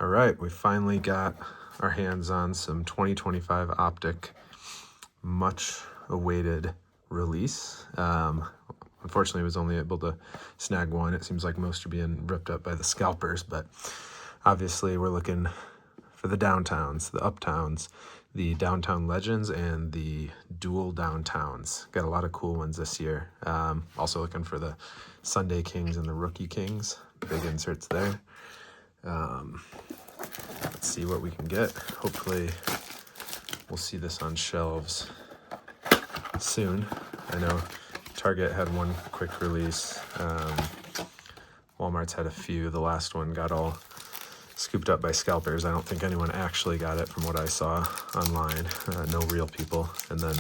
All right, we finally got our hands on some 2025 Optic, much awaited release. Unfortunately, I was only able to snag one. It seems like most are being ripped up by the scalpers, but obviously we're looking for the downtowns, the uptowns, the downtown legends, and the dual downtowns. Got a lot of cool ones this year. Also looking for the Sunday Kings and the Rookie Kings. Big inserts there. Let's see what we can get. Hopefully we'll see this on shelves soon. I know Target had one quick release. Walmart's had a few. The last one got all scooped up by scalpers. I don't think anyone actually got it from what I saw online. No real people. And then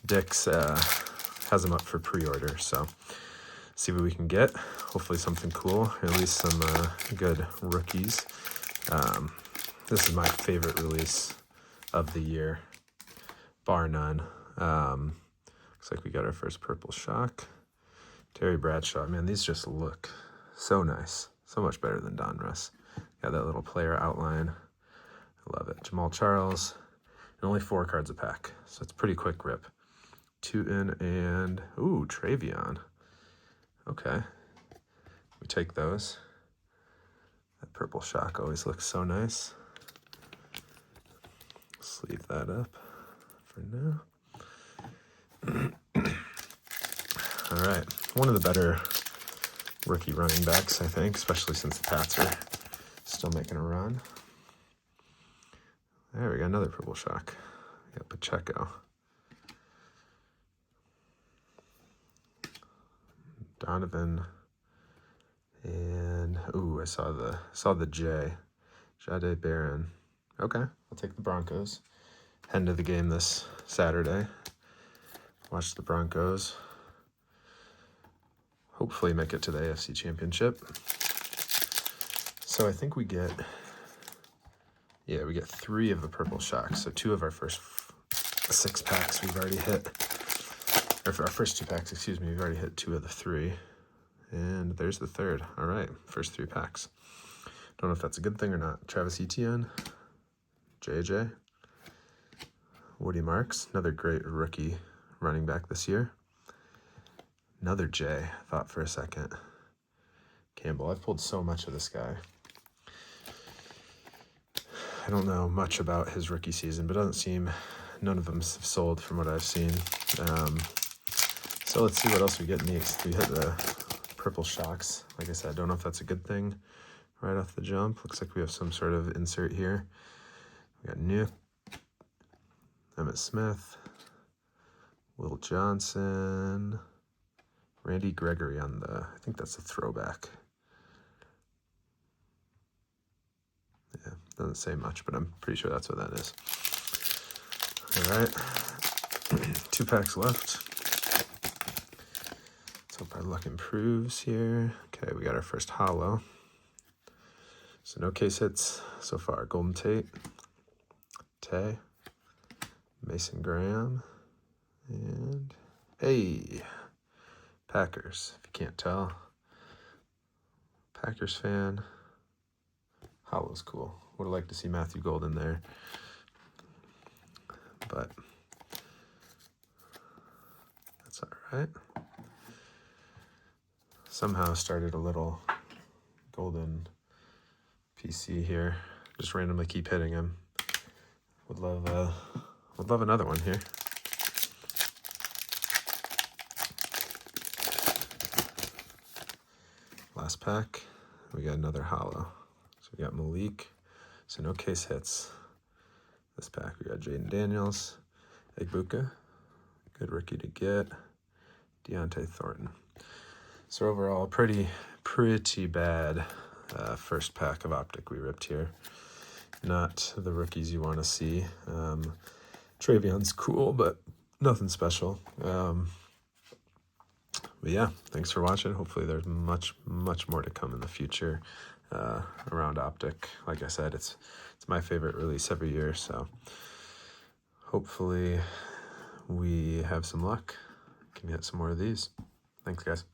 Dick's has them up for pre-order. So see what we can get. Hopefully something cool, or at least some good rookies. This is my favorite release of the year, bar none. Looks like we got our first purple shock. Terry Bradshaw. Man, these just look so nice. So much better than Donruss. Got that little player outline. I love it. Jamal Charles. And only 4 cards a pack. So it's pretty quick rip. 2 in and... Ooh, Travion. Okay. We take those. That purple shock always looks so nice. Sleeve that up for now. All right. One of the better rookie running backs, I think, especially since the Pats are still making a run. There, we got another purple shock. We got Pacheco. Donovan. And, ooh, I saw the J. Jade Barron. Okay, I'll take the Broncos. Heading to the game this Saturday. Watch the Broncos. Hopefully make it to the AFC Championship. So I think we get 3 of the purple shocks. So 2 of our first 6 packs we've already hit. Or for our first 2 packs, excuse me, we've already hit 2 of the 3. And there's the 3rd. All right, first 3 packs. Don't know if that's a good thing or not. Travis Etienne, JJ, Woody Marks, another great rookie running back this year. Another J, thought for a second. Campbell, I've pulled so much of this guy. I don't know much about his rookie season, but it doesn't seem, none of them have sold from what I've seen. So let's see what else we get next. We hit the purple shocks. Like I said, I don't know if that's a good thing right off the jump. Looks like we have some sort of insert here. We got Nick, Emmitt Smith, Will Johnson, Randy Gregory on the, I think that's a throwback. Yeah, doesn't say much, but I'm pretty sure that's what that is. All right, 2 packs left. Let's hope our luck improves here. Okay, we got our first holo. So no case hits so far. Golden Tate, Tay, Mason Graham, and hey, Packers, if you can't tell. Packers fan. Holo's cool. Would have liked to see Matthew Golden there. But that's all right. Somehow started a little golden PC here. Just randomly keep hitting him. Would love another one here. Last pack, we got another holo. So we got Malik. So no case hits. This pack, we got Jaden Daniels, Egbuka, good rookie to get, Deontay Thornton. So overall, pretty bad first pack of Optic we ripped here. Not the rookies you want to see. Travion's cool, but nothing special. But yeah, thanks for watching. Hopefully there's much more to come in the future around Optic. Like I said, it's my favorite release every year, so hopefully we have some luck. Can get some more of these. Thanks, guys.